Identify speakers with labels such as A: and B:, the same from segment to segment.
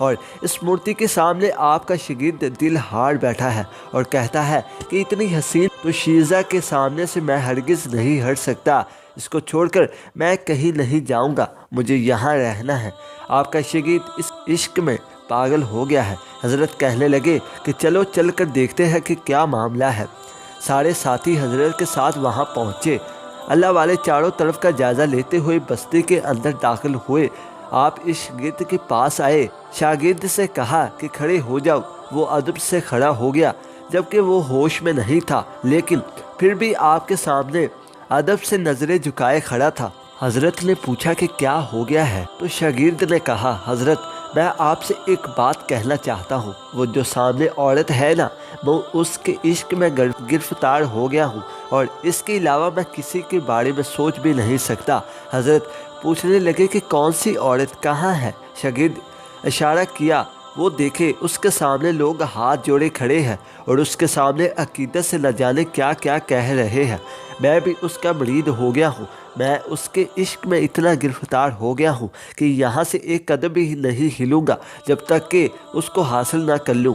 A: اور اس مورتی کے سامنے آپ کا شاگرد دل ہار بیٹھا ہے اور کہتا ہے کہ اتنی حسین تو شیزہ کے سامنے سے میں ہرگز نہیں ہٹ سکتا، اس کو چھوڑ کر میں کہیں نہیں جاؤں گا، مجھے یہاں رہنا ہے۔ آپ کا شاگرد اس عشق میں پاگل ہو گیا ہے۔ حضرت کہنے لگے کہ چلو چل کر دیکھتے ہیں کہ کیا معاملہ ہے۔ سارے ساتھی حضرت کے ساتھ وہاں پہنچے۔ اللہ والے چاروں طرف کا جائزہ لیتے ہوئے بستی کے اندر داخل ہوئے۔ آپ اس شاگرد کے پاس آئے، شاگرد سے کہا کہ کھڑے ہو جاؤ۔ وہ ادب سے کھڑا ہو گیا، جبکہ وہ ہوش میں نہیں تھا، لیکن پھر بھی آپ کے سامنے ادب سے نظریں جھکائے کھڑا تھا۔ حضرت نے پوچھا کہ کیا ہو گیا ہے، تو شاگرد نے کہا حضرت میں آپ سے ایک بات کہنا چاہتا ہوں۔ وہ جو سامنے عورت ہے نا، میں اس کے عشق میں گرفتار ہو گیا ہوں اور اس کے علاوہ میں کسی کے بارے میں سوچ بھی نہیں سکتا۔ حضرت پوچھنے لگے کہ کون سی عورت، کہاں ہے؟ شاگرد اشارہ کیا، وہ دیکھے اس کے سامنے لوگ ہاتھ جوڑے کھڑے ہیں اور اس کے سامنے عقیدت سے نہ جانے کیا کیا کہہ رہے ہیں۔ میں بھی اس کا مرید ہو گیا ہوں، میں اس کے عشق میں اتنا گرفتار ہو گیا ہوں کہ یہاں سے ایک قدم بھی نہیں ہلوں گا جب تک کہ اس کو حاصل نہ کر لوں۔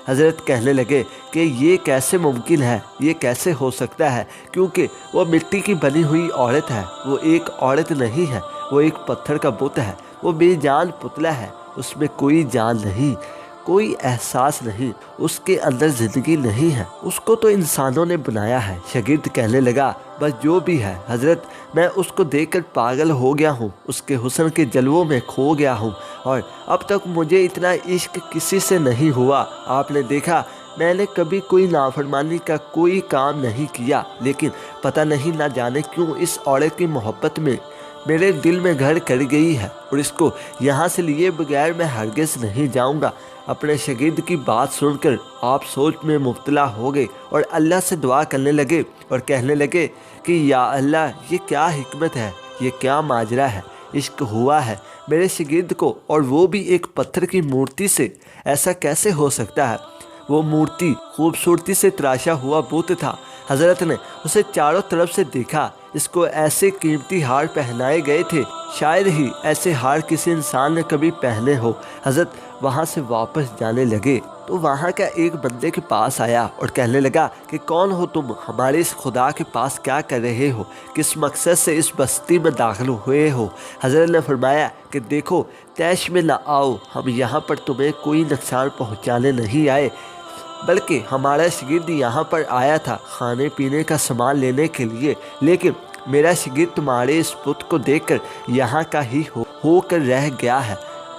A: حضرت کہنے لگے کہ یہ کیسے ممکن ہے، یہ کیسے ہو سکتا ہے، کیونکہ وہ مٹی کی بنی ہوئی عورت ہے، وہ ایک عورت نہیں ہے، وہ ایک پتھر کا بت ہے، وہ بے جان پتلا ہے، اس میں کوئی جان نہیں، کوئی احساس نہیں، اس کے اندر زندگی نہیں ہے، اس کو تو انسانوں نے بنایا ہے۔ شاگرد کہنے لگا بس جو بھی ہے حضرت، میں اس کو دیکھ کر پاگل ہو گیا ہوں، اس کے حسن کے جلووں میں کھو گیا ہوں اور اب تک مجھے اتنا عشق کسی سے نہیں ہوا۔ آپ نے دیکھا میں نے کبھی کوئی نافرمانی کا کوئی کام نہیں کیا، لیکن پتہ نہیں نہ جانے کیوں اس عورت کی محبت میں میرے دل میں گھر کر گئی ہے اور اس کو یہاں سے لیے بغیر میں ہرگز نہیں جاؤں گا۔ اپنے شاگرد کی بات سن کر آپ سوچ میں مبتلا ہو گئے اور اللہ سے دعا کرنے لگے اور کہنے لگے کہ یا اللہ، یہ کیا حکمت ہے، یہ کیا ماجرا ہے، عشق ہوا ہے میرے شاگرد کو اور وہ بھی ایک پتھر کی مورتی سے، ایسا کیسے ہو سکتا ہے؟ وہ مورتی خوبصورتی سے تراشا ہوا بت تھا۔ حضرت نے اسے چاروں طرف سے دیکھا، اس کو ایسے قیمتی ہار پہنائے گئے تھے، شاید ہی ایسے ہار کسی انسان نے کبھی پہنے ہو۔ حضرت وہاں سے واپس جانے لگے تو وہاں کا ایک بندے کے پاس آیا اور کہنے لگا کہ کون ہو تم، ہمارے اس خدا کے پاس کیا کر رہے ہو، کس مقصد سے اس بستی میں داخل ہوئے ہو؟ حضرت نے فرمایا کہ دیکھو، طیش میں نہ آؤ، ہم یہاں پر تمہیں کوئی نقصان پہنچانے نہیں آئے، بلکہ ہمارا شاگرد یہاں پر آیا تھا کھانے پینے کا سامان لینے کے لیے، لیکن میرا شاگرد تمہارے اس بت کو دیکھ کر یہاں کا ہی ہو کر رہ گیا ہے۔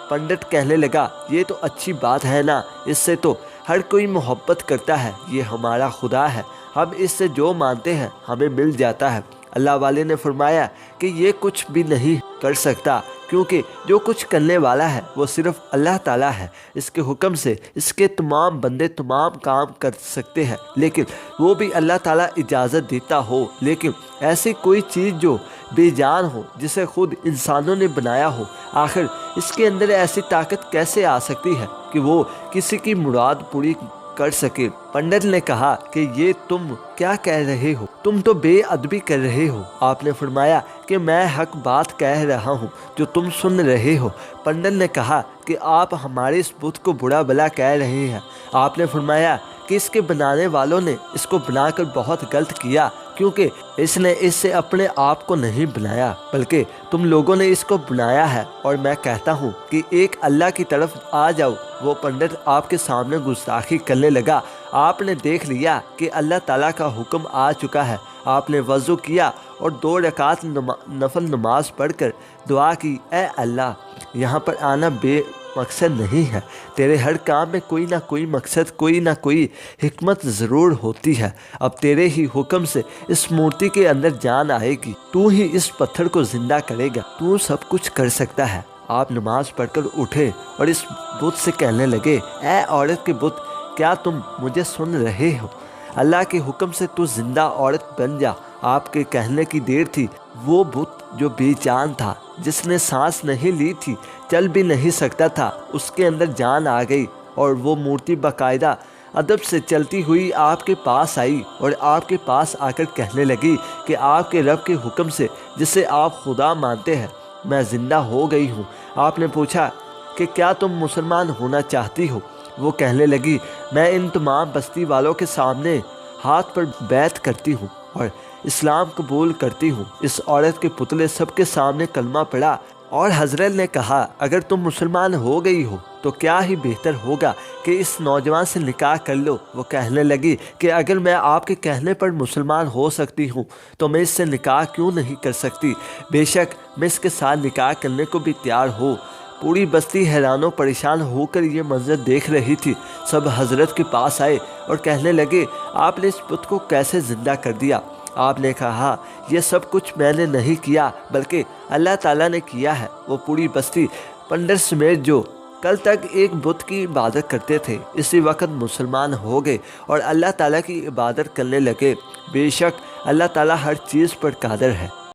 A: پنڈت کہنے لگا یہ تو اچھی بات ہے نا، اس سے تو ہر کوئی محبت کرتا ہے، یہ ہمارا خدا ہے، ہم اس سے جو مانتے ہیں ہمیں مل جاتا ہے۔ اللہ والے نے فرمایا کہ یہ کچھ بھی نہیں کر سکتا، کیونکہ جو کچھ کرنے والا ہے وہ صرف اللہ تعالیٰ ہے، اس کے حکم سے اس کے تمام بندے تمام کام کر سکتے ہیں، لیکن وہ بھی اللہ تعالیٰ اجازت دیتا ہو۔ لیکن ایسی کوئی چیز جو بے جان ہو، جسے خود انسانوں نے بنایا ہو، آخر اس کے اندر ایسی طاقت کیسے آ سکتی ہے کہ وہ کسی کی مراد پوری کر سکے؟ پنڈت نے کہا کہ یہ تم کیا کہہ رہے ہو، تم تو بے ادبی کر رہے ہو۔ آپ نے فرمایا کہ میں حق بات کہہ رہا ہوں جو تم سن رہے ہو۔ پنڈت نے کہا کہ آپ ہمارے اس بت کو برا بھلا کہہ رہے ہیں۔ آپ نے فرمایا کہ اس کے بنانے والوں نے اس کو بنا کر بہت غلط کیا، کیونکہ اس نے اس سے اپنے آپ کو نہیں بنایا، بلکہ تم لوگوں نے اس کو بنایا ہے، اور میں کہتا ہوں کہ ایک اللہ کی طرف آ جاؤ۔ وہ پنڈت آپ کے سامنے گستاخی کرنے لگا۔ آپ نے دیکھ لیا کہ اللہ تعالیٰ کا حکم آ چکا ہے۔ آپ نے وضو کیا اور 2 رکعت نفل نماز پڑھ کر دعا کی، اے اللہ، یہاں پر آنا بے مقصد نہیں ہے، تیرے ہر کام میں کوئی نہ کوئی مقصد، کوئی نہ کوئی حکمت ضرور ہوتی ہے۔ اب تیرے ہی حکم سے اس مورتی کے اندر جان آئے گی، تو ہی اس پتھر کو زندہ کرے گا، تو سب کچھ کر سکتا ہے۔ آپ نماز پڑھ کر اٹھے اور اس بت سے کہنے لگے، اے عورت کے بت، کیا تم مجھے سن رہے ہو؟ اللہ کے حکم سے تو زندہ عورت بن جا۔ آپ کے کہنے کی دیر تھی، وہ بت جو بے جان تھا، جس نے سانس نہیں لی تھی، چل بھی نہیں سکتا تھا، اس کے اندر جان آ گئی اور وہ مورتی باقاعدہ ادب سے چلتی ہوئی آپ کے پاس آئی اور آپ کے پاس آ کر کہنے لگی کہ آپ کے رب کے حکم سے، جسے آپ خدا مانتے ہیں، میں زندہ ہو گئی ہوں۔ آپ نے پوچھا کہ کیا تم مسلمان ہونا چاہتی ہو؟ وہ کہنے لگی میں ان تمام بستی والوں کے سامنے ہاتھ پر بیعت کرتی ہوں اور اسلام قبول کرتی ہوں۔ اس عورت کے پتلے سب کے سامنے کلمہ پڑھا اور حضرت نے کہا اگر تم مسلمان ہو گئی ہو تو کیا ہی بہتر ہوگا کہ اس نوجوان سے نکاح کر لو۔ وہ کہنے لگی کہ اگر میں آپ کے کہنے پر مسلمان ہو سکتی ہوں تو میں اس سے نکاح کیوں نہیں کر سکتی؟ بے شک میں اس کے ساتھ نکاح کرنے کو بھی تیار ہوں۔ پوری بستی حیران و پریشان ہو کر یہ منظر دیکھ رہی تھی۔ سب حضرت کے پاس آئے اور کہنے لگے آپ نے اس بت کو کیسے زندہ کر دیا؟ آپ نے کہا یہ سب کچھ میں نے نہیں کیا بلکہ اللہ تعالیٰ نے کیا ہے۔ وہ پوری بستی پنڈر سمیت جو کل تک ایک بت کی عبادت کرتے تھے اسی وقت مسلمان ہو گئے اور اللہ تعالیٰ کی عبادت کرنے لگے۔ بے شک اللہ تعالیٰ ہر چیز پر قادر ہے۔